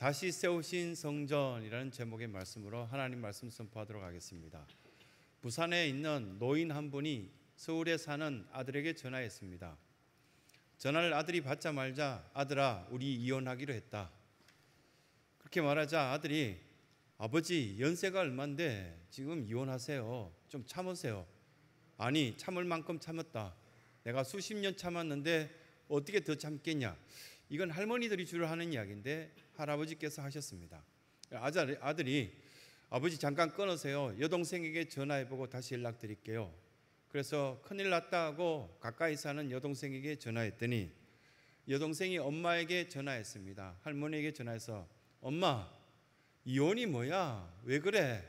다시 세우신 성전이라는 제목의 말씀으로 하나님 말씀 선포하도록 하겠습니다. 부산에 있는 노인 한 분이 서울에 사는 아들에게 전화했습니다. 전화를 아들이 받자 말자 아들아 우리 이혼하기로 했다. 그렇게 말하자 아들이 아버지 연세가 얼만데 지금 이혼하세요. 좀 참으세요. 아니 참을 만큼 참았다. 내가 수십 년 참았는데 어떻게 더 참겠냐. 이건 할머니들이 주로 하는 이야기인데 할아버지께서 하셨습니다. 아들이 아버지 잠깐 끊으세요. 여동생에게 전화해보고 다시 연락드릴게요. 그래서 큰일 났다 하고 가까이 사는 여동생에게 전화했더니 여동생이 엄마에게 전화했습니다. 할머니에게 전화해서 엄마 이혼이 뭐야? 왜 그래?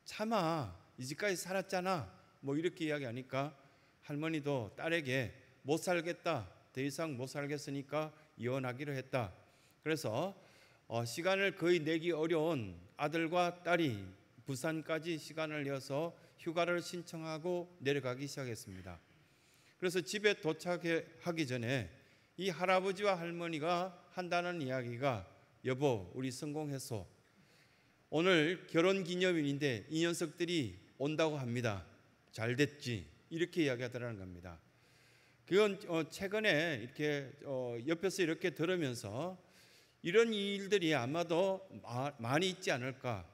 참아. 이제까지 살았잖아. 뭐 이렇게 이야기하니까 할머니도 딸에게 못 살겠다. 더 이상 못 살겠으니까 이혼하기로 했다. 그래서 시간을 거의 내기 어려운 아들과 딸이 부산까지 시간을 내어서 휴가를 신청하고 내려가기 시작했습니다. 그래서 집에 도착하기 전에 이 할아버지와 할머니가 한다는 이야기가 여보 우리 성공했어. 오늘 결혼기념일인데 이 녀석들이 온다고 합니다. 잘 됐지. 이렇게 이야기하더라는 겁니다. 그건 최근에 이렇게 옆에서 이렇게 들으면서 이런 일들이 아마도 많이 있지 않을까.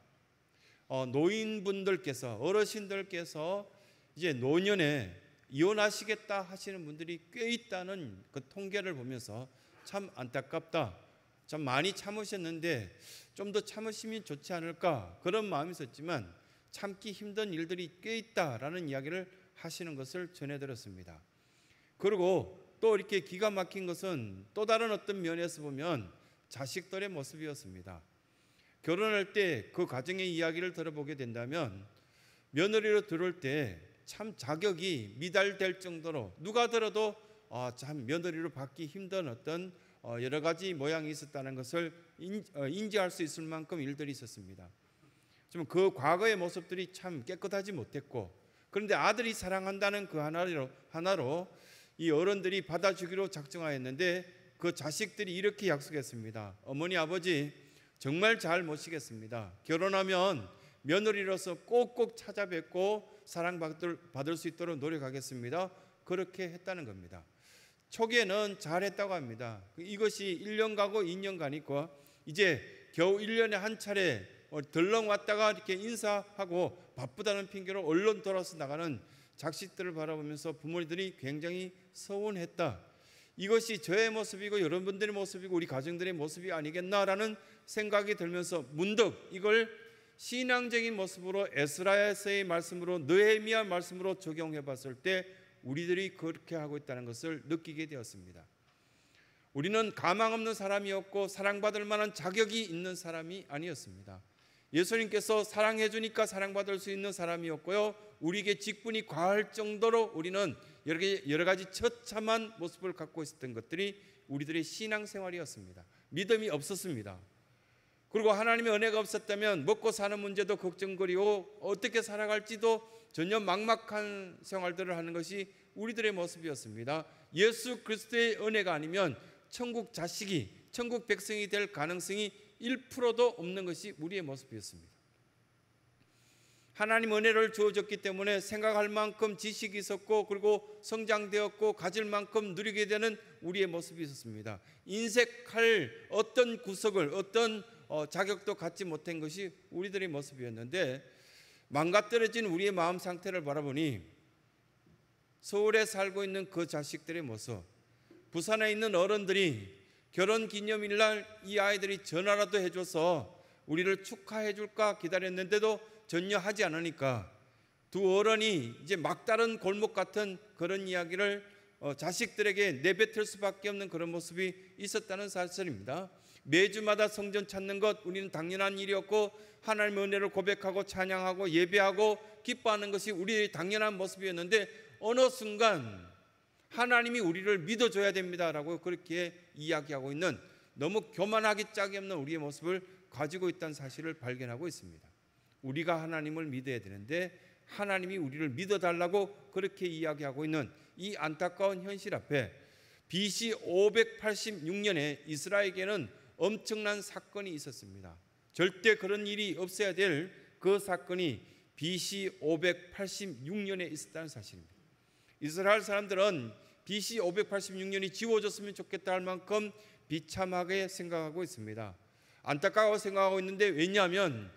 노인분들께서 어르신들께서 이제 노년에 이혼하시겠다 하시는 분들이 꽤 있다는 그 통계를 보면서 참 안타깝다. 참 많이 참으셨는데 좀 더 참으시면 좋지 않을까 그런 마음이 있었지만 참기 힘든 일들이 꽤 있다라는 이야기를 하시는 것을 전해 들었습니다. 그리고 또 이렇게 기가 막힌 것은 또 다른 어떤 면에서 보면 자식들의 모습이었습니다. 결혼할 때 그 가정의 이야기를 들어보게 된다면 며느리로 들어올 때 참 자격이 미달될 정도로 누가 들어도 참 며느리로 받기 힘든 어떤 여러 가지 모양이 있었다는 것을 인지할 수 있을 만큼 일들이 있었습니다. 좀 그 과거의 모습들이 참 깨끗하지 못했고 그런데 아들이 사랑한다는 그 하나로 이 어른들이 받아주기로 작정하였는데 그 자식들이 이렇게 약속했습니다. 어머니 아버지 정말 잘 모시겠습니다. 결혼하면 며느리로서 꼭꼭 찾아뵙고 사랑받을 수 있도록 노력하겠습니다. 그렇게 했다는 겁니다. 초기에는 잘했다고 합니다. 이것이 1년 가고 2년 가니까 이제 겨우 1년에 한 차례 덜렁 왔다가 이렇게 인사하고 바쁘다는 핑계로 얼른 돌아서 나가는 자식들을 바라보면서 부모님들이 굉장히 서운했다. 이것이 저의 모습이고 여러분들의 모습이고 우리 가정들의 모습이 아니겠나라는 생각이 들면서 문득 이걸 신앙적인 모습으로 에스라에서의 말씀으로 느헤미야 말씀으로 적용해 봤을 때 우리들이 그렇게 하고 있다는 것을 느끼게 되었습니다. 우리는 가망 없는 사람이었고 사랑받을 만한 자격이 있는 사람이 아니었습니다. 예수님께서 사랑해 주니까 사랑받을 수 있는 사람이었고요. 우리에게 직분이 과할 정도로 우리는 여러 가지 처참한 모습을 갖고 있었던 것들이 우리들의 신앙생활이었습니다. 믿음이 없었습니다. 그리고 하나님의 은혜가 없었다면 먹고 사는 문제도 걱정거리고 어떻게 살아갈지도 전혀 막막한 생활들을 하는 것이 우리들의 모습이었습니다. 예수 그리스도의 은혜가 아니면 천국 자식이 천국 백성이 될 가능성이 1%도 없는 것이 우리의 모습이었습니다. 하나님 은혜를 주어졌기 때문에 생각할 만큼 지식이 있었고 그리고 성장되었고 가질 만큼 누리게 되는 우리의 모습이 있었습니다. 인색할 어떤 구석을 어떤 자격도 갖지 못한 것이 우리들의 모습이었는데 망가뜨려진 우리의 마음 상태를 바라보니 서울에 살고 있는 그 자식들의 모습, 부산에 있는 어른들이 결혼기념일날 이 아이들이 전화라도 해줘서 우리를 축하해 줄까 기다렸는데도 전혀 하지 않으니까 두 어른이 이제 막다른 골목 같은 그런 이야기를 자식들에게 내뱉을 수밖에 없는 그런 모습이 있었다는 사실입니다. 매주마다 성전 찾는 것 우리는 당연한 일이었고 하나님의 은혜를 고백하고 찬양하고 예배하고 기뻐하는 것이 우리의 당연한 모습이었는데 어느 순간 하나님이 우리를 믿어줘야 됩니다라고 그렇게 이야기하고 있는 너무 교만하기 짝이 없는 우리의 모습을 가지고 있다는 사실을 발견하고 있습니다. 우리가 하나님을 믿어야 되는데 하나님이 우리를 믿어달라고 그렇게 이야기하고 있는 이 안타까운 현실 앞에 BC 586년에 이스라엘에게는 엄청난 사건이 있었습니다. 절대 그런 일이 없어야 될 그 사건이 BC 586년에 있었다는 사실입니다. 이스라엘 사람들은 BC 586년이 지워졌으면 좋겠다 할 만큼 비참하게 생각하고 있습니다. 안타까워 생각하고 있는데, 왜냐하면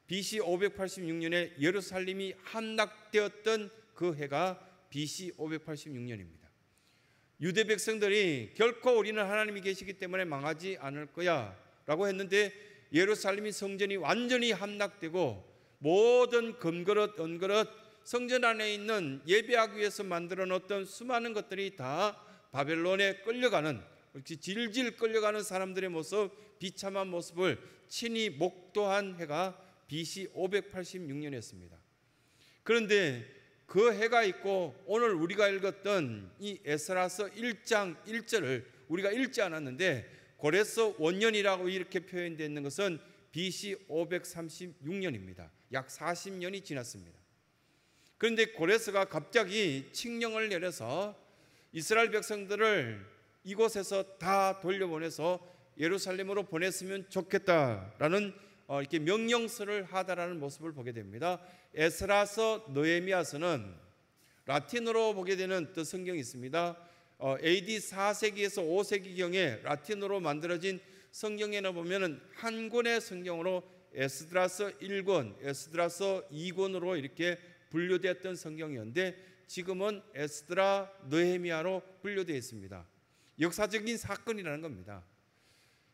BC 586년에 예루살렘이 함락되었던 그 해가 BC 586년입니다. 유대 백성들이 결코 우리는 하나님이 계시기 때문에 망하지 않을 거야 라고 했는데, 예루살렘이 성전이 완전히 함락되고 모든 금그릇 은그릇 성전 안에 있는 예배하기 위해서 만들어 놓았던 수많은 것들이 다 바벨론에 끌려가는, 질질 끌려가는 사람들의 모습, 비참한 모습을 친히 목도한 해가 BC 586년이었습니다. 그런데 그 해가 있고 오늘 우리가 읽었던 이 에스라서 1장 1절을 우리가 읽지 않았는데, 고레스 원년이라고 이렇게 표현되어 있는 것은 BC 536년입니다. 약 40년이 지났습니다. 그런데 고레스가 갑자기 칙령을 내려서 이스라엘 백성들을 이곳에서 다 돌려보내서 예루살렘으로 보냈으면 좋겠다라는 이렇게 명령서를 하다라는 모습을 보게 됩니다. 에스라서, 느헤미야서는 라틴어로 보게 되는 또 성경이 있습니다. AD 4세기에서 5세기경에 라틴어로 만들어진 성경에는 보면은 한 권의 성경으로 에스드라서 1권, 에스드라서 2권으로 이렇게 분류되었던 성경이었는데, 지금은 에스드라, 느헤미야로 분류되어 있습니다. 역사적인 사건이라는 겁니다.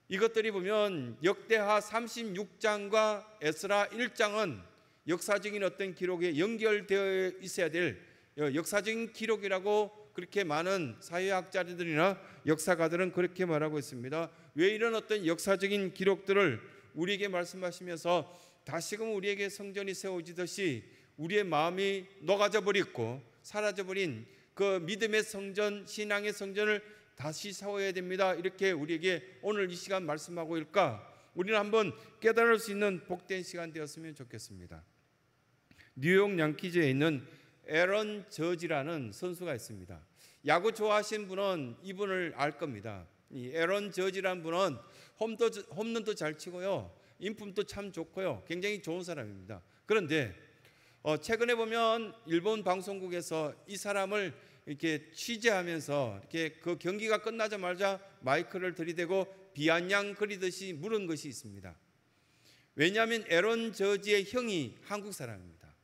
이것들이 보면 역대하 36장과 에스라 1장은 역사적인 어떤 기록에 연결되어 있어야 될 역사적인 기록이라고 그렇게 많은 사회학자들이나 역사가들은 그렇게 말하고 있습니다. 왜 이런 어떤 역사적인 기록들을 우리에게 말씀하시면서 다시금 우리에게 성전이 세워지듯이 우리의 마음이 녹아져 버리고 사라져 버린 그 믿음의 성전, 신앙의 성전을 다시 세워야 됩니다, 이렇게 우리에게 오늘 이 시간 말씀하고 있을까? 우리는 한번 깨달을 수 있는 복된 시간 되었으면 좋겠습니다. 뉴욕 양키즈에 있는 에런 저지라는 선수가 있습니다. 야구 좋아하시는 분은 이분을 알 겁니다. 이 에런 저지라는 분은 홈런도 잘 치고요, 인품도 참 좋고요, 굉장히 좋은 사람입니다. 그런데 최근에 보면 일본 방송국에서 이 사람을 이렇게 취재하면서 이렇게 그 경기가 끝나자마자 마이크를 들이대고 비아냥 그리듯이 물은 것이 있습니다. 왜냐하면 에런 저지의 형이 한국 사람입니다.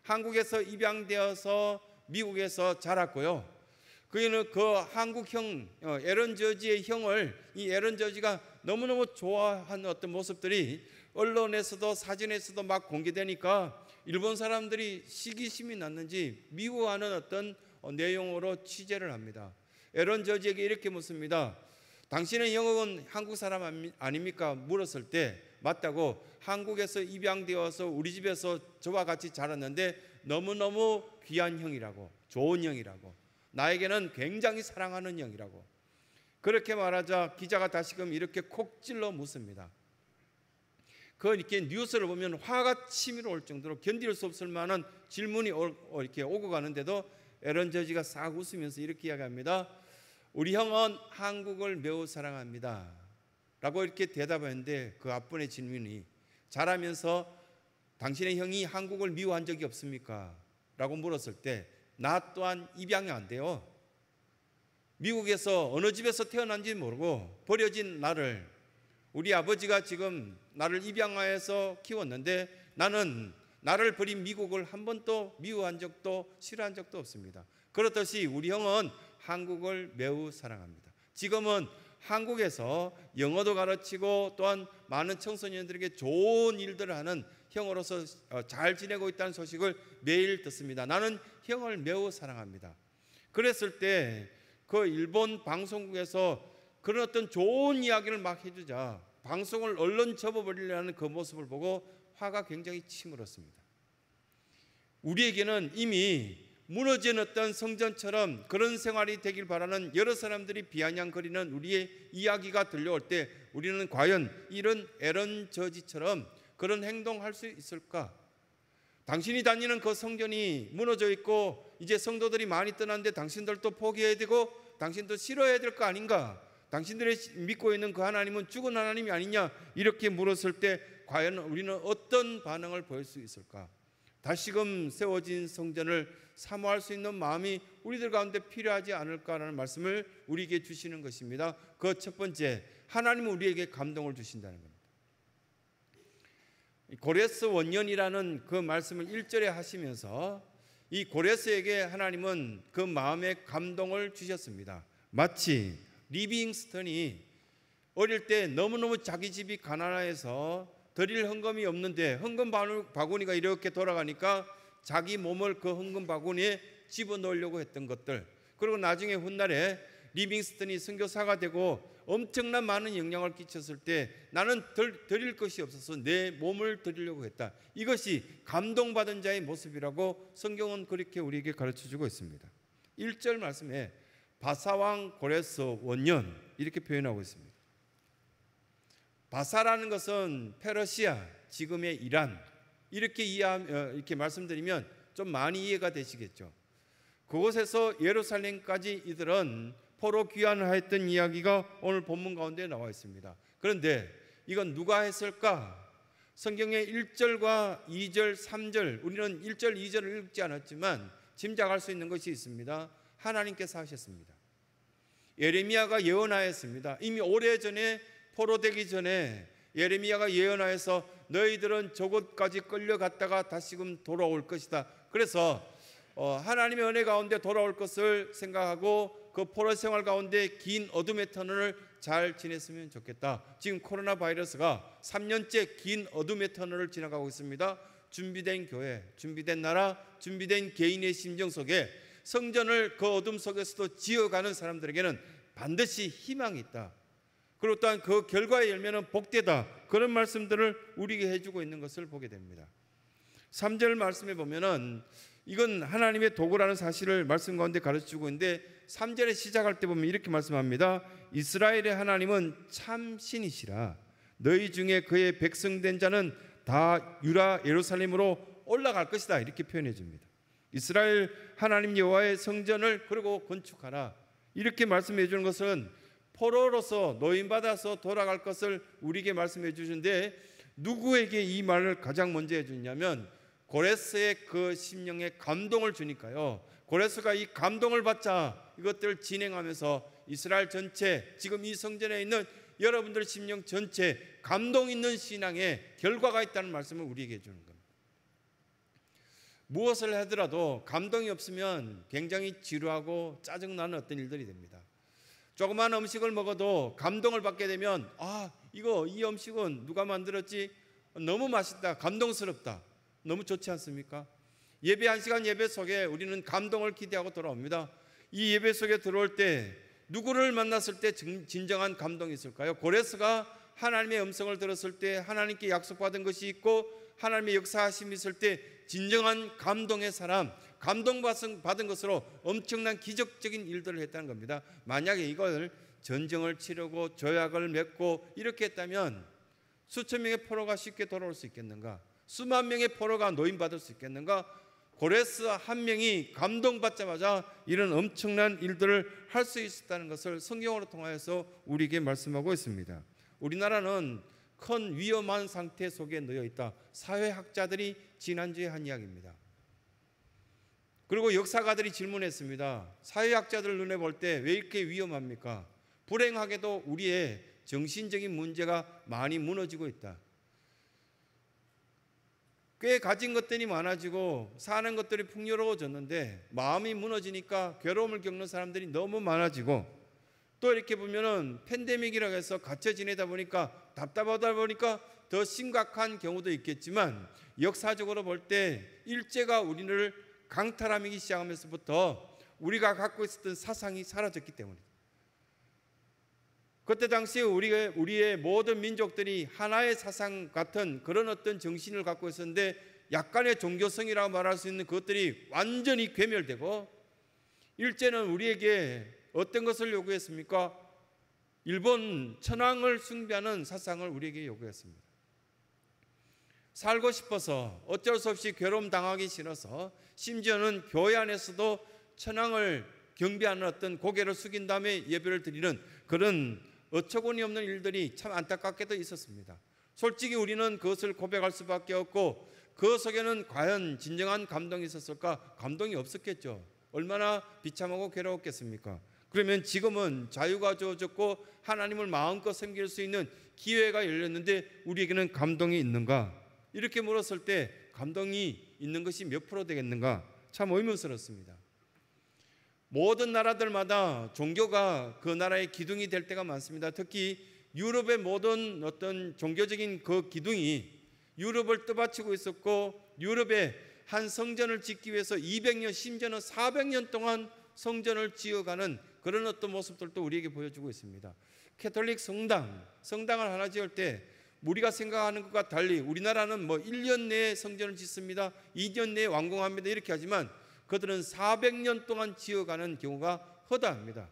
한국에서 입양되어서 미국에서 자랐고요. 그는 그 한국 형 에런 저지의 형을, 이 에런 저지가 너무너무 좋아하는 어떤 모습들이 언론에서도 사진에서도 막 공개되니까 일본 사람들이 시기심이 났는지 미워하는 어떤 내용으로 취재를 합니다. 에런 저지에게 이렇게 묻습니다. 당신의 형은 한국 사람 아닙니까? 물었을 때 맞다고, 한국에서 입양되어서 우리 집에서 저와 같이 자랐는데 너무너무 귀한 형이라고, 좋은 형이라고, 나에게는 굉장히 사랑하는 형이라고. 그렇게 말하자 기자가 다시금 이렇게 콕 찔러 묻습니다. 그 이렇게 뉴스를 보면 화가 치밀어 올 정도로 견딜 수 없을 만한 질문이 이렇게 오고 가는데도 에런 저지가 싹 웃으면서 이렇게 이야기합니다. 우리 형은 한국을 매우 사랑합니다 라고 이렇게 대답했는데, 그 앞분의 질문이 자라면서 당신의 형이 한국을 미워한 적이 없습니까? 라고 물었을 때, 나 또한 입양이 안 돼요. 미국에서 어느 집에서 태어난지 모르고 버려진 나를 우리 아버지가 지금 나를 입양하여서 키웠는데, 나는 나를 버린 미국을 한 번도 미워한 적도 싫어한 적도 없습니다. 그렇듯이 우리 형은 한국을 매우 사랑합니다. 지금은 한국에서 영어도 가르치고 또한 많은 청소년들에게 좋은 일들을 하는 형으로서 잘 지내고 있다는 소식을 매일 듣습니다. 나는 형을 매우 사랑합니다. 그랬을 때 그 일본 방송국에서 그런 어떤 좋은 이야기를 막 해주자 방송을 얼른 접어버리려는 그 모습을 보고 화가 굉장히 치밀었습니다. 우리에게는 이미 무너진 어떤 성전처럼 그런 생활이 되길 바라는 여러 사람들이 비아냥거리는 우리의 이야기가 들려올 때, 우리는 과연 이런 에런 저지처럼 그런 행동할 수 있을까? 당신이 다니는 그 성전이 무너져 있고 이제 성도들이 많이 떠났는데 당신들도 포기해야 되고 당신도 싫어해야 될 거 아닌가? 당신들이 믿고 있는 그 하나님은 죽은 하나님이 아니냐 이렇게 물었을 때 과연 우리는 어떤 반응을 보일 수 있을까? 다시금 세워진 성전을 사모할 수 있는 마음이 우리들 가운데 필요하지 않을까라는 말씀을 우리에게 주시는 것입니다. 그 첫 번째, 하나님은 우리에게 감동을 주신다는 겁니다. 고레스 원년이라는 그 말씀을 1절에 하시면서 이 고레스에게 하나님은 그 마음의 감동을 주셨습니다. 마치 리빙스턴이 어릴 때 너무너무 자기 집이 가난해서 드릴 헌금이 없는데 헌금 바구니가 이렇게 돌아가니까 자기 몸을 그 헌금 바구니에 집어넣으려고 했던 것들, 그리고 나중에 훗날에 리빙스턴이 선교사가 되고 엄청난 많은 영향을 끼쳤을 때 나는 드릴 것이 없어서 내 몸을 드리려고 했다. 이것이 감동받은 자의 모습이라고 성경은 그렇게 우리에게 가르쳐주고 있습니다. 1절 말씀에 바사왕 고레스 원년 이렇게 표현하고 있습니다. 바사라는 것은 페르시아, 지금의 이란, 이렇게 말씀드리면 좀 많이 이해가 되시겠죠. 그곳에서 예루살렘까지 이들은 포로 귀환하였던 이야기가 오늘 본문 가운데 나와 있습니다. 그런데 이건 누가 했을까? 성경의 1절과 2절, 3절, 우리는 1절, 2절을 읽지 않았지만 짐작할 수 있는 것이 있습니다. 하나님께서 하셨습니다. 예레미야가 예언하였습니다. 이미 오래전에 포로되기 전에 예레미야가 예언하여서 너희들은 저곳까지 끌려갔다가 다시금 돌아올 것이다. 그래서 하나님의 은혜 가운데 돌아올 것을 생각하고 그 포로 생활 가운데 긴 어둠의 터널을 잘 지냈으면 좋겠다. 지금 코로나 바이러스가 3년째 긴 어둠의 터널을 지나가고 있습니다. 준비된 교회, 준비된 나라, 준비된 개인의 심정 속에 성전을 그 어둠 속에서도 지어가는 사람들에게는 반드시 희망이 있다. 그리고 또한 그 결과의 열매는 복되다. 그런 말씀들을 우리에게 해주고 있는 것을 보게 됩니다. 3절 말씀에 보면은 이건 하나님의 도구라는 사실을 말씀 가운데 가르쳐주고 있는데 3절에 시작할 때 보면 이렇게 말씀합니다. 이스라엘의 하나님은 참 신이시라. 너희 중에 그의 백성된 자는 다 유다 예루살렘으로 올라갈 것이다. 이렇게 표현해 줍니다. 이스라엘 하나님 여호와의 성전을 그리고 건축하라. 이렇게 말씀해 주는 것은 포로로서 노임받아서 돌아갈 것을 우리에게 말씀해 주시는데 누구에게 이 말을 가장 먼저 해주냐면 고레스의 그 심령에 감동을 주니까요. 고레스가 이 감동을 받자 이것들을 진행하면서 이스라엘 전체, 지금 이 성전에 있는 여러분들 심령 전체 감동 있는 신앙에 결과가 있다는 말씀을 우리에게 해주는 겁니다. 무엇을 하더라도 감동이 없으면 굉장히 지루하고 짜증나는 어떤 일들이 됩니다. 조그만 음식을 먹어도 감동을 받게 되면 이 음식은 누가 만들었지? 너무 맛있다, 감동스럽다, 너무 좋지 않습니까? 예배 1시간 예배 속에 우리는 감동을 기대하고 돌아옵니다. 이 예배 속에 들어올 때 누구를 만났을 때 진정한 감동이 있을까요? 고레스가 하나님의 음성을 들었을 때 하나님께 약속받은 것이 있고 하나님의 역사하심이 있을 때 진정한 감동의 사람, 감동받은 것으로 엄청난 기적적인 일들을 했다는 겁니다. 만약에 이걸 전쟁을 치르고 조약을 맺고 이렇게 했다면 수천 명의 포로가 쉽게 돌아올 수 있겠는가? 수만 명의 포로가 노임받을 수 있겠는가? 고레스 한 명이 감동받자마자 이런 엄청난 일들을 할 수 있었다는 것을 성경으로 통하여서 우리에게 말씀하고 있습니다. 우리나라는 큰 위험한 상태 속에 놓여 있다. 사회학자들이 지난주에 한 이야기입니다. 그리고 역사가들이 질문했습니다. 사회학자들 눈에 볼 때 왜 이렇게 위험합니까? 불행하게도 우리의 정신적인 문제가 많이 무너지고 있다. 꽤 가진 것들이 많아지고 사는 것들이 풍요로워졌는데 마음이 무너지니까 괴로움을 겪는 사람들이 너무 많아지고 또 이렇게 보면은 팬데믹이라고 해서 갇혀 지내다 보니까 답답하다 보니까 더 심각한 경우도 있겠지만 역사적으로 볼 때 일제가 우리를 강탈하기 시작하면서부터 우리가 갖고 있었던 사상이 사라졌기 때문입니다. 그때 당시에 우리의 모든 민족들이 하나의 사상 같은 그런 어떤 정신을 갖고 있었는데 약간의 종교성이라고 말할 수 있는 그것들이 완전히 괴멸되고 일제는 우리에게 어떤 것을 요구했습니까? 일본 천황을 숭배하는 사상을 우리에게 요구했습니다. 살고 싶어서 어쩔 수 없이 괴로움 당하기 싫어서 심지어는 교회 안에서도 천황을 경배하는 어떤 고개를 숙인 다음에 예배를 드리는 그런 어처구니 없는 일들이 참 안타깝게도 있었습니다. 솔직히 우리는 그것을 고백할 수밖에 없고 그 속에는 과연 진정한 감동이 있었을까? 감동이 없었겠죠. 얼마나 비참하고 괴로웠겠습니까? 그러면 지금은 자유가 주어졌고 하나님을 마음껏 섬길 수 있는 기회가 열렸는데 우리에게는 감동이 있는가? 이렇게 물었을 때 감동이 있는 것이 몇 프로 되겠는가? 참 의문스럽습니다. 모든 나라들마다 종교가 그 나라의 기둥이 될 때가 많습니다. 특히 유럽의 모든 어떤 종교적인 그 기둥이 유럽을 떠받치고 있었고, 유럽의 한 성전을 짓기 위해서 200년, 심지어는 400년 동안 성전을 지어가는 그런 어떤 모습들도 우리에게 보여주고 있습니다. 캐톨릭 성당을 하나 지을 때 우리가 생각하는 것과 달리 우리나라는 1년 내에 성전을 짓습니다, 2년 내에 완공합니다 이렇게 하지만 그들은 400년 동안 지어가는 경우가 허다합니다.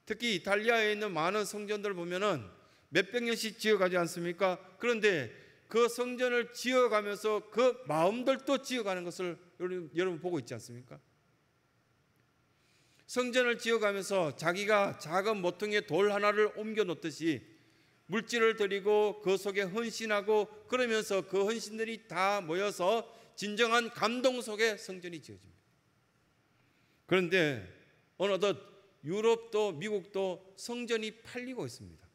특히 이탈리아에 있는 많은 성전들을 보면은 몇백 년씩 지어가지 않습니까? 그런데 그 성전을 지어가면서 그 마음들도 지어가는 것을 여러분 보고 있지 않습니까? 성전을 지어가면서 자기가 작은 모퉁이에 돌 하나를 옮겨 놓듯이 물질을 드리고 그 속에 헌신하고, 그러면서 그 헌신들이 다 모여서 진정한 감동 속에 성전이 지어집니다. 그런데 어느덧 유럽도 미국도 성전이 팔리고 있습니다.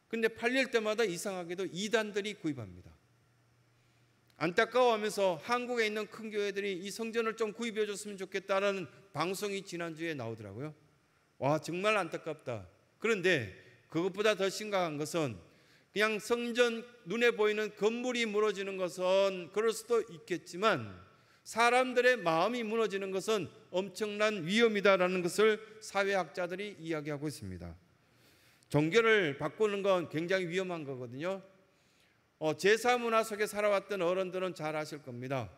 그런데 팔릴 때마다 이상하게도 이단들이 구입합니다. 안타까워하면서 한국에 있는 큰 교회들이 이 성전을 좀 구입해 줬으면 좋겠다는 방송이 지난주에 나오더라고요. 와, 정말 안타깝다. 그런데 그것보다 더 심각한 것은 그냥 성전 눈에 보이는 건물이 무너지는 것은 그럴 수도 있겠지만 사람들의 마음이 무너지는 것은 엄청난 위험이다라는 것을 사회학자들이 이야기하고 있습니다. 종교를 바꾸는 건 굉장히 위험한 거거든요. 제사 문화 속에 살아왔던 어른들은 잘 아실 겁니다.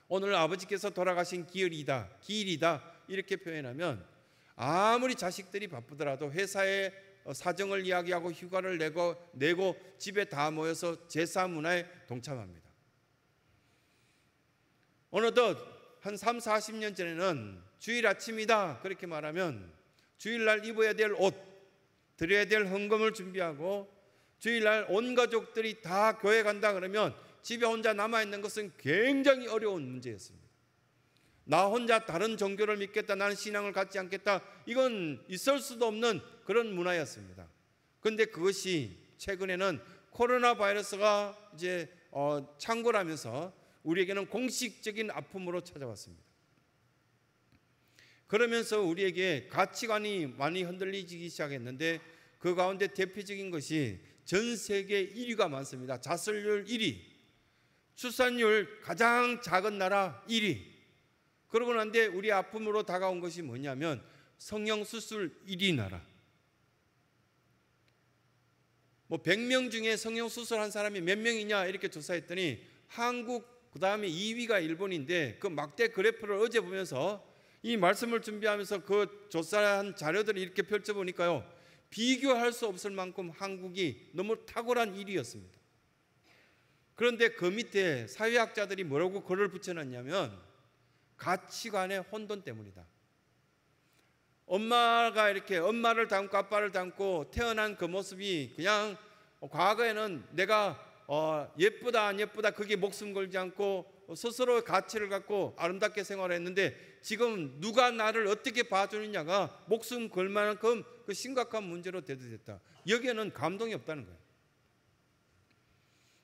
오늘 아버지께서 돌아가신 기일이다 이렇게 표현하면 아무리 자식들이 바쁘더라도 회사에 사정을 이야기하고 휴가를 내고 집에 다 모여서 제사 문화에 동참합니다. 어느덧 한 3, 40년 전에는 주일 아침이다 그렇게 말하면 주일날 입어야 될 옷, 드려야 될 헌금을 준비하고 주일날 온 가족들이 다 교회 간다 그러면 집에 혼자 남아있는 것은 굉장히 어려운 문제였습니다. 나 혼자 다른 종교를 믿겠다, 나는 신앙을 갖지 않겠다, 이건 있을 수도 없는 그런 문화였습니다. 그런데 그것이 최근에는 코로나 바이러스가 이제 창궐하면서 우리에게는 공식적인 아픔으로 찾아왔습니다. 그러면서 우리에게 가치관이 많이 흔들리기 시작했는데 그 가운데 대표적인 것이 전 세계 1위가 많습니다. 자살률 1위, 출산율 가장 작은 나라 1위. 그러고 난데 우리 아픔으로 다가온 것이 뭐냐면 성형수술 1위 나라. 100명 중에 성형수술한 사람이 몇 명이냐 이렇게 조사했더니 한국 그 다음에 2위가 일본인데 그 막대 그래프를 어제 보면서 이 말씀을 준비하면서 그 조사한 자료들을 이렇게 펼쳐보니까요, 비교할 수 없을 만큼 한국이 너무 탁월한 1위였습니다. 그런데 그 밑에 사회학자들이 뭐라고 글을 붙여놨냐면 가치관의 혼돈 때문이다. 엄마가 이렇게 엄마를 닮고 아빠를 닮고 태어난 그 모습이 그냥 과거에는 내가 예쁘다 안 예쁘다 그게 목숨 걸지 않고 스스로의 가치를 갖고 아름답게 생활했는데 지금 누가 나를 어떻게 봐주느냐가 목숨 걸 만큼 그 심각한 문제로 대두됐다. 여기에는 감동이 없다는 거예요.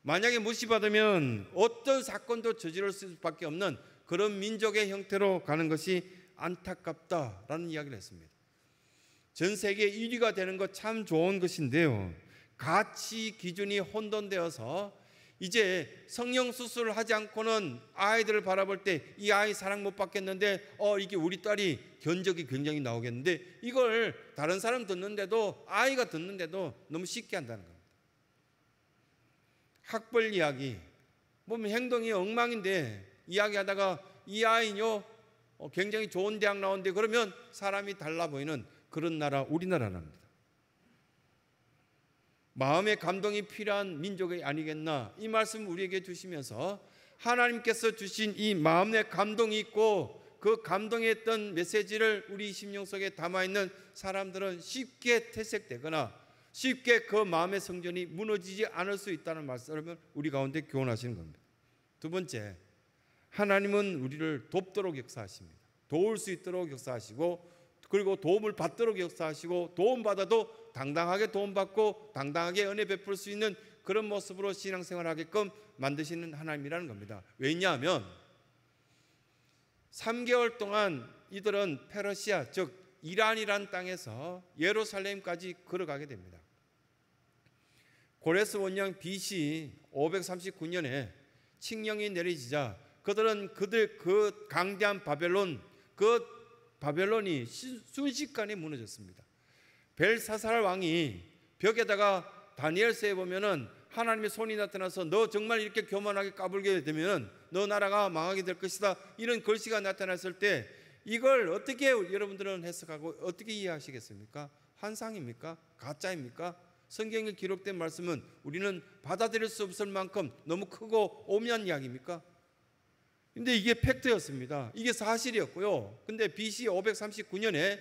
만약에 무시받으면 어떤 사건도 저지를 수밖에 없는 그런 민족의 형태로 가는 것이 안타깝다라는 이야기를 했습니다. 전 세계 1위가 되는 것 참 좋은 것인데요, 가치 기준이 혼돈되어서 이제 성형수술을 하지 않고는 아이들을 바라볼 때 이 아이 사랑 못 받겠는데 이게 우리 딸이 견적이 굉장히 나오겠는데 이걸 다른 사람 듣는데도, 아이가 듣는데도 너무 쉽게 한다는 겁니다. 학벌 이야기 보면 행동이 엉망인데 이야기하다가 이 아이요 굉장히 좋은 대학 나오는데 그러면 사람이 달라 보이는 그런 나라 우리나라랍니다. 마음의 감동이 필요한 민족이 아니겠나, 이 말씀 우리에게 주시면서 하나님께서 주신 이 마음의 감동이 있고 그 감동했던 메시지를 우리 심령 속에 담아있는 사람들은 쉽게 퇴색되거나 쉽게 그 마음의 성전이 무너지지 않을 수 있다는 말씀을 우리 가운데 교훈하시는 겁니다. 두 번째, 하나님은 우리를 돕도록 역사하십니다. 도울 수 있도록 역사하시고, 그리고 도움을 받도록 역사하시고, 도움받아도 당당하게 도움받고 당당하게 은혜 베풀 수 있는 그런 모습으로 신앙생활하게끔 만드시는 하나님이라는 겁니다. 왜냐하면 3개월 동안 이들은 페르시아, 즉 이란이란 땅에서 예루살렘까지 걸어가게 됩니다. 고레스 원령 BC 539년에 칙령이 내려지자 그들은 그 강대한 바벨론이 순식간에 무너졌습니다. 벨사살 왕이 벽에다가 다니엘서에 보면은 하나님의 손이 나타나서 너 정말 이렇게 교만하게 까불게 되면 너 나라가 망하게 될 것이다, 이런 글씨가 나타났을 때 이걸 어떻게 여러분들은 해석하고 어떻게 이해하시겠습니까? 환상입니까? 가짜입니까? 성경에 기록된 말씀은 우리는 받아들일 수 없을 만큼 너무 크고 오묘한 이야기입니까? 근데 이게 팩트였습니다. 이게 사실이었고요. 근데 BC 539년에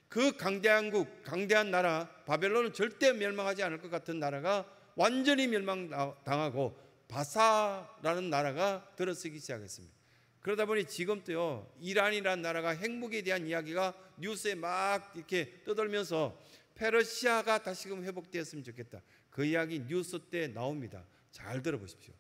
그 강대한 나라 바벨론은 절대 멸망하지 않을 것 같은 나라가 완전히 멸망당하고 바사라는 나라가 들어서기 시작했습니다. 그러다 보니 지금도요, 이란이라는 나라가 핵무기에 대한 이야기가 뉴스에 막 이렇게 떠돌면서 페르시아가 다시금 회복되었으면 좋겠다, 그 이야기 뉴스 때 나옵니다. 잘 들어보십시오.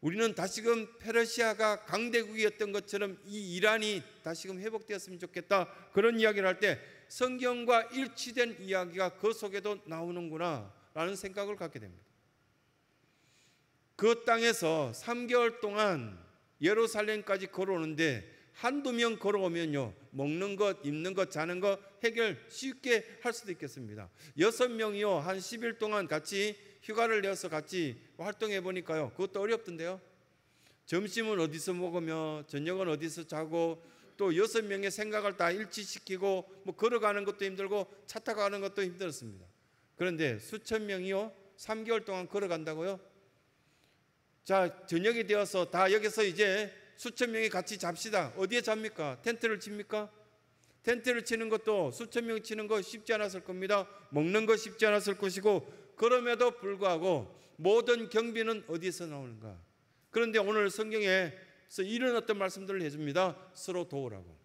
우리는 다시금 페르시아가 강대국이었던 것처럼 이 이란이 다시금 회복되었으면 좋겠다, 그런 이야기를 할 때 성경과 일치된 이야기가 그 속에도 나오는구나 라는 생각을 갖게 됩니다. 그 땅에서 3개월 동안 예루살렘까지 걸어오는데 한두 명 걸어오면요, 먹는 것, 입는 것, 자는 것 해결 쉽게 할 수도 있겠습니다. 6명이요 한 10일 동안 같이 휴가를 내어서 같이 활동해 보니까요, 그것도 어렵던데요. 점심은 어디서 먹으며 저녁은 어디서 자고, 또 6명의 생각을 다 일치시키고 뭐 걸어가는 것도 힘들고 차 타고 가는 것도 힘들었습니다. 그런데 수천 명이요 3개월 동안 걸어간다고요? 자, 저녁이 되어서 다 여기서 이제 수천 명이 같이 잡시다. 어디에 잡니까? 텐트를 칩니까? 텐트를 치는 것도 수천 명 치는 거 쉽지 않았을 겁니다. 먹는 거 쉽지 않았을 것이고, 그럼에도 불구하고 모든 경비는 어디서 나오는가? 그런데 오늘 성경에서 이런 어떤 말씀들을 해줍니다. 서로 도우라고.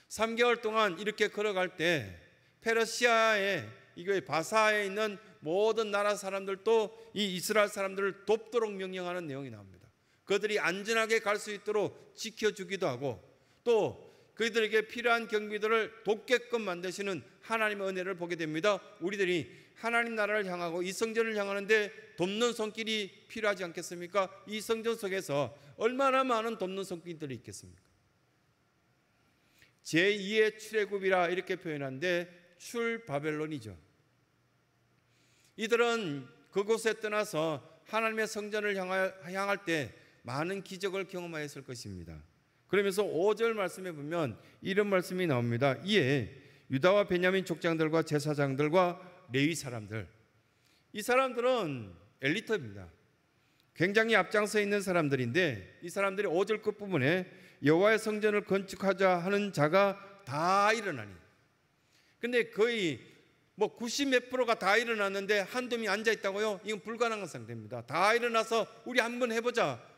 3개월 동안 이렇게 걸어갈 때 페르시아의 이거 바사에 있는 모든 나라 사람들도 이 이스라엘 사람들을 돕도록 명령하는 내용이 나옵니다. 그들이 안전하게 갈 수 있도록 지켜주기도 하고, 또 그들에게 필요한 경비들을 돕게끔 만드시는 하나님의 은혜를 보게 됩니다. 우리들이 하나님 나라를 향하고 이 성전을 향하는데 돕는 손길이 필요하지 않겠습니까? 이 성전 속에서 얼마나 많은 돕는 손길들이 있겠습니까? 제2의 출애굽이라 이렇게 표현하는데 출바벨론이죠. 이들은 그곳에 떠나서 하나님의 성전을 향할 때 많은 기적을 경험하였을 것입니다. 그러면서 5절 말씀에 보면 이런 말씀이 나옵니다. 이에 유다와 베냐민 족장들과 제사장들과 레위 사람들, 이 사람들은 엘리트입니다. 굉장히 앞장서 있는 사람들인데, 이 사람들이 5절 끝부분에 여호와의 성전을 건축하자 하는 자가 다 일어나니, 근데 거의 뭐 90몇 프로가 다 일어났는데 한두 명이 앉아 있다고요? 이건 불가능한 상태입니다. 다 일어나서 우리 한번 해보자.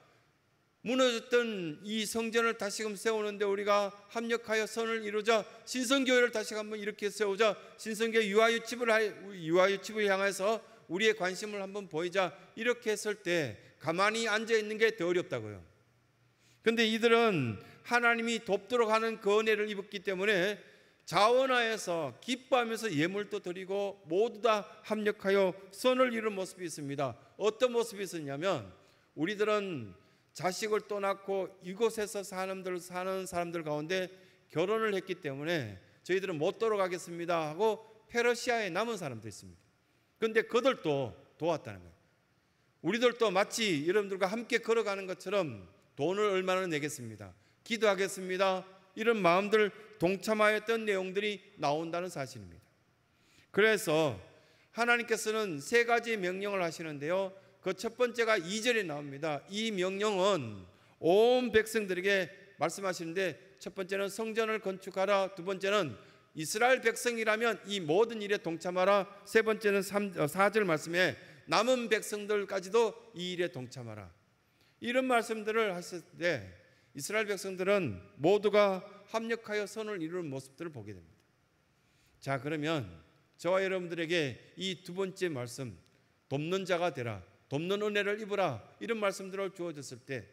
무너졌던 이 성전을 다시금 세우는데 우리가 합력하여 선을 이루자. 신성교회를 다시 한번 이렇게 세우자. 신성교회 유아유치부를 향해서 우리의 관심을 한번 보이자. 이렇게 했을 때 가만히 앉아 있는 게 더 어렵다고요. 그런데 이들은 하나님이 돕도록 하는 그 은혜를 입었기 때문에 자원하여서 기뻐하면서 예물도 드리고 모두 다 합력하여 선을 이룬 모습이 있습니다. 어떤 모습이 있었냐면, 우리들은 자식을 또 낳고 이곳에서 사는 사람들 가운데 결혼을 했기 때문에 저희들은 못 돌아가겠습니다 하고 페르시아에 남은 사람도 있습니다. 그런데 그들도 도왔다는 거예요. 우리들도 마치 여러분들과 함께 걸어가는 것처럼 돈을 얼마나 내겠습니다, 기도하겠습니다, 이런 마음들 동참하였던 내용들이 나온다는 사실입니다. 그래서 하나님께서는 3가지 명령을 하시는데요, 그 첫 번째가 2절에 나옵니다. 이 명령은 온 백성들에게 말씀하시는데 첫 번째는 성전을 건축하라, 두 번째는 이스라엘 백성이라면 이 모든 일에 동참하라, 세 번째는 4절 말씀에 남은 백성들까지도 이 일에 동참하라. 이런 말씀들을 하실 때 이스라엘 백성들은 모두가 합력하여 선을 이루는 모습들을 보게 됩니다. 자, 그러면 저와 여러분들에게 이 두 번째 말씀, 돕는 자가 되라, 돕는 은혜를 입으라, 이런 말씀들을 주어졌을 때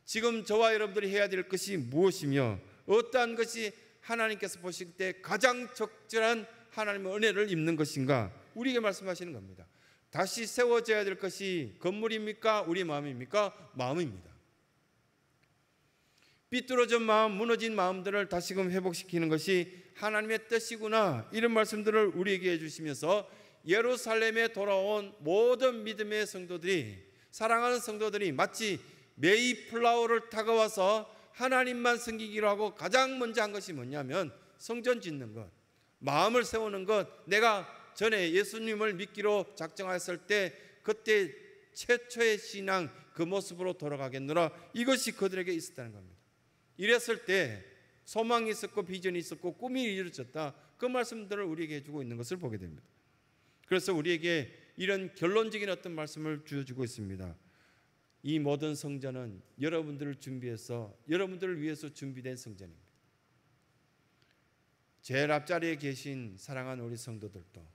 지금 저와 여러분들이 해야 될 것이 무엇이며 어떠한 것이 하나님께서 보실 때 가장 적절한 하나님의 은혜를 입는 것인가, 우리에게 말씀하시는 겁니다. 다시 세워져야 될 것이 건물입니까? 우리 마음입니까? 마음입니다. 삐뚤어진 마음, 무너진 마음들을 다시금 회복시키는 것이 하나님의 뜻이구나, 이런 말씀들을 우리에게 해주시면서 예루살렘에 돌아온 모든 믿음의 성도들이, 사랑하는 성도들이 마치 메이플라워를 타고 와서 하나님만 섬기기로 하고 가장 먼저 한 것이 뭐냐면 성전 짓는 것, 마음을 세우는 것. 내가 전에 예수님을 믿기로 작정하였을 때 그때 최초의 신앙 그 모습으로 돌아가겠노라, 이것이 그들에게 있었다는 겁니다. 이랬을 때 소망이 있었고 비전이 있었고 꿈이 이루어졌다, 그 말씀들을 우리에게 해주고 있는 것을 보게 됩니다. 그래서 우리에게 이런 결론적인 어떤 말씀을 주어주고 있습니다. 이 모든 성전은 여러분들을 준비해서, 여러분들을 위해서 준비된 성전입니다. 제일 앞자리에 계신 사랑하는 우리 성도들도,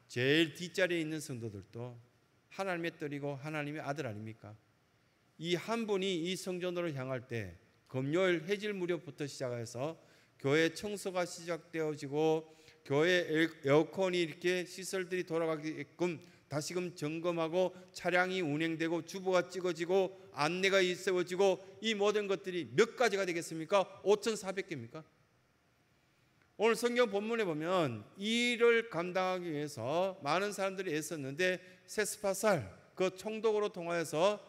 제일 뒷자리에 있는 성도들도 하나님의 딸이고 하나님의 아들 아닙니까? 이 한 분이 이 성전으로 향할 때 금요일 해질 무렵부터 시작해서 교회 청소가 시작되어지고 교회 에어컨이 이렇게 시설들이 돌아가게끔 다시금 점검하고 차량이 운행되고 주보가 찍어지고 안내가 세워지고 이 모든 것들이 몇 가지가 되겠습니까? 5,400개입니까? 오늘 성경 본문에 보면 이 일을 감당하기 위해서 많은 사람들이 애썼는데 세스파살 그 총독으로 통하여서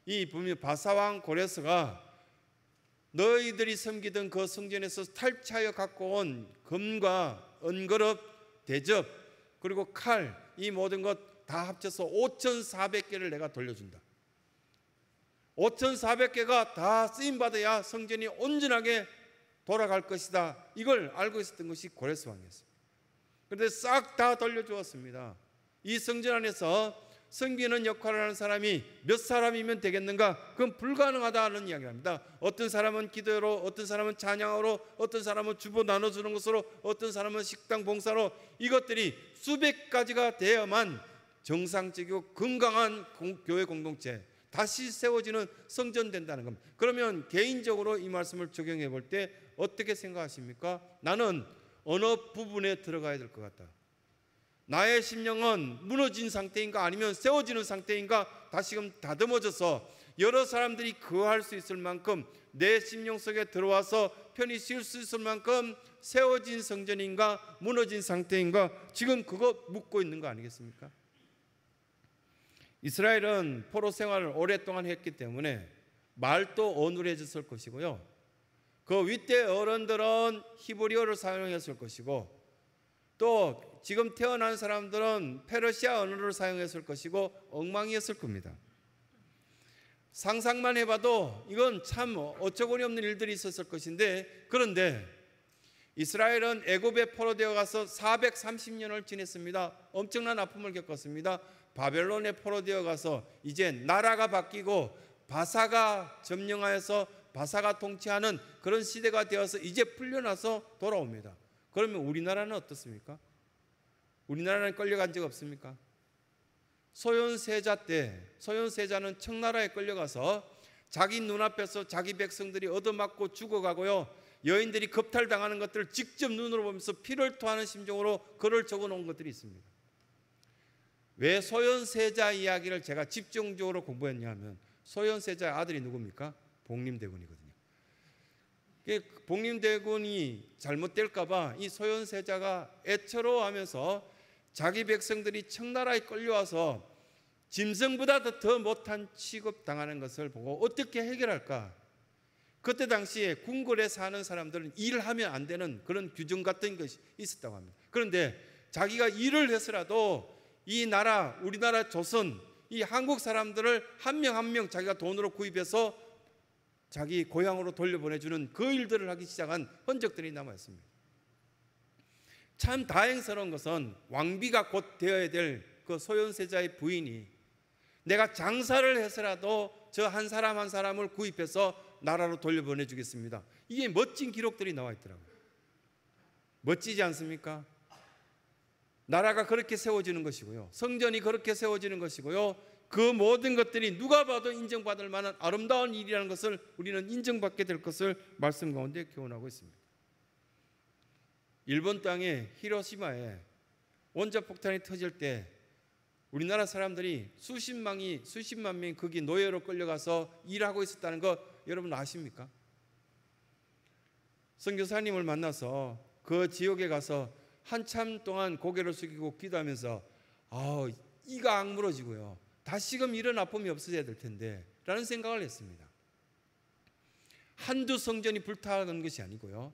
이 바사왕 고레스가 너희들이 섬기던 그 성전에서 탈취하여 갖고 온 금과 은그릇, 대접, 그리고 칼, 이 모든 것 다 합쳐서 5,400개를 내가 돌려준다. 5,400개가 다 쓰임받아야 성전이 온전하게 돌아갈 것이다. 이걸 알고 있었던 것이 고레스 왕이었습니다. 그런데 싹 다 돌려주었습니다. 이 성전 안에서 섬기는 역할을 하는 사람이 몇 사람이면 되겠는가? 그건 불가능하다는 이야기를 합니다. 어떤 사람은 기도로, 어떤 사람은 찬양으로, 어떤 사람은 주보 나눠주는 것으로, 어떤 사람은 식당 봉사로, 이것들이 수백 가지가 되어야만 정상적이고 건강한 교회 공동체, 다시 세워지는 성전 된다는 겁니다. 그러면 개인적으로 이 말씀을 적용해 볼 때 어떻게 생각하십니까? 나는 어느 부분에 들어가야 될 것 같다. 나의 심령은 무너진 상태인가 아니면 세워지는 상태인가 다시금 다듬어져서 여러 사람들이 거할 수 있을 만큼 내 심령 속에 들어와서 편히 쉴 수 있을 만큼 세워진 성전인가 무너진 상태인가, 지금 그거 묻고 있는 거 아니겠습니까? 이스라엘은 포로 생활을 오랫동안 했기 때문에 말도 어눌해졌을 것이고요, 그 윗대 어른들은 히브리어를 사용했을 것이고 또 지금 태어난 사람들은 페르시아 언어를 사용했을 것이고 엉망이었을 겁니다. 상상만 해봐도 이건 참 어처구니 없는 일들이 있었을 것인데, 그런데 이스라엘은 애굽에 포로되어 가서 430년을 지냈습니다. 엄청난 아픔을 겪었습니다. 바벨론에 포로되어 가서 이제 나라가 바뀌고 바사가 점령하여서 바사가 통치하는 그런 시대가 되어서 이제 풀려나서 돌아옵니다. 그러면 우리나라는 어떻습니까? 우리나라는 끌려간 적 없습니까? 소현세자 때, 소현세자는 청나라에 끌려가서 자기 눈앞에서 자기 백성들이 얻어맞고 죽어가고요, 여인들이 겁탈당하는 것들을 직접 눈으로 보면서 피를 토하는 심정으로 글을 적어놓은 것들이 있습니다. 왜 소현세자 이야기를 제가 집중적으로 공부했냐 하면 소현세자의 아들이 누굽니까? 복림대군이거든요. 복림대군이 잘못될까 봐 이 소현세자가 애처로워하면서 자기 백성들이 청나라에 끌려와서 짐승보다 더 못한 취급당하는 것을 보고 어떻게 해결할까? 그때 당시에 궁궐에 사는 사람들은 일하면 안 되는 그런 규정 같은 것이 있었다고 합니다. 그런데 자기가 일을 해서라도 이 나라, 우리나라 조선, 이 한국 사람들을 한 명 한 명 자기가 돈으로 구입해서 자기 고향으로 돌려보내주는 그 일들을 하기 시작한 흔적들이 남아 있습니다. 참 다행스러운 것은 왕비가 곧 되어야 될 그 소현세자의 부인이 내가 장사를 해서라도 저 한 사람 한 사람을 구입해서 나라로 돌려보내주겠습니다. 이게 멋진 기록들이 나와 있더라고요. 멋지지 않습니까? 나라가 그렇게 세워지는 것이고요, 성전이 그렇게 세워지는 것이고요, 그 모든 것들이 누가 봐도 인정받을 만한 아름다운 일이라는 것을 우리는 인정받게 될 것을 말씀 가운데 교훈하고 있습니다. 일본 땅의 히로시마에 원자폭탄이 터질 때 우리나라 사람들이 수십만 명이 거기 노예로 끌려가서 일하고 있었다는 거 여러분 아십니까? 선교사님을 만나서 그 지역에 가서 한참 동안 고개를 숙이고 기도하면서 이가 악물어지고요, 다시금 이런 아픔이 없어져야 될 텐데 라는 생각을 했습니다. 한두 성전이 불타는 것이 아니고요,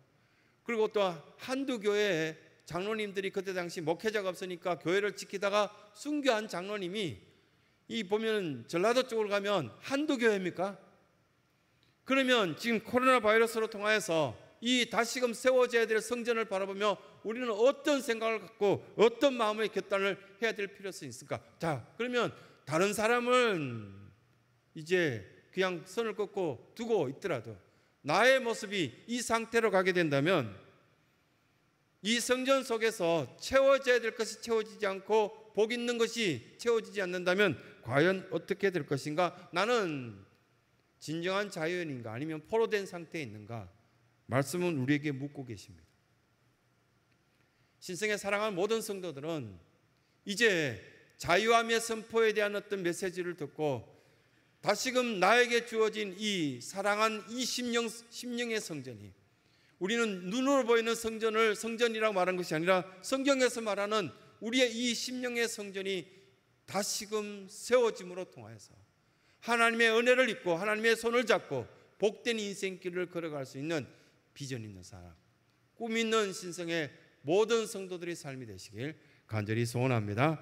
그리고 또 한두 교회에 장로님들이 그때 당시 목회자가 없으니까 교회를 지키다가 순교한 장로님이 이 보면 전라도 쪽으로 가면 한두 교회입니까? 그러면 지금 코로나 바이러스로 통하여서 이 다시금 세워져야 될 성전을 바라보며 우리는 어떤 생각을 갖고 어떤 마음의 결단을 해야 될 필요성이 있을까? 자, 그러면 다른 사람은 이제 그냥 선을 긋고 두고 있더라도 나의 모습이 이 상태로 가게 된다면 이 성전 속에서 채워져야 될 것이 채워지지 않고 복 있는 것이 채워지지 않는다면 과연 어떻게 될 것인가? 나는 진정한 자유인인가 아니면 포로된 상태에 있는가? 말씀은 우리에게 묻고 계십니다. 신성에 사랑하는 모든 성도들은 이제 자유함의 선포에 대한 어떤 메시지를 듣고 다시금 나에게 주어진 이 사랑한 이 심령의 성전이, 우리는 눈으로 보이는 성전을 성전이라고 말한 것이 아니라 성경에서 말하는 우리의 이 심령의 성전이 다시금 세워짐으로 통하여서 하나님의 은혜를 입고 하나님의 손을 잡고 복된 인생길을 걸어갈 수 있는 비전 있는 사람, 꿈 있는 신성의 모든 성도들의 삶이 되시길 간절히 소원합니다.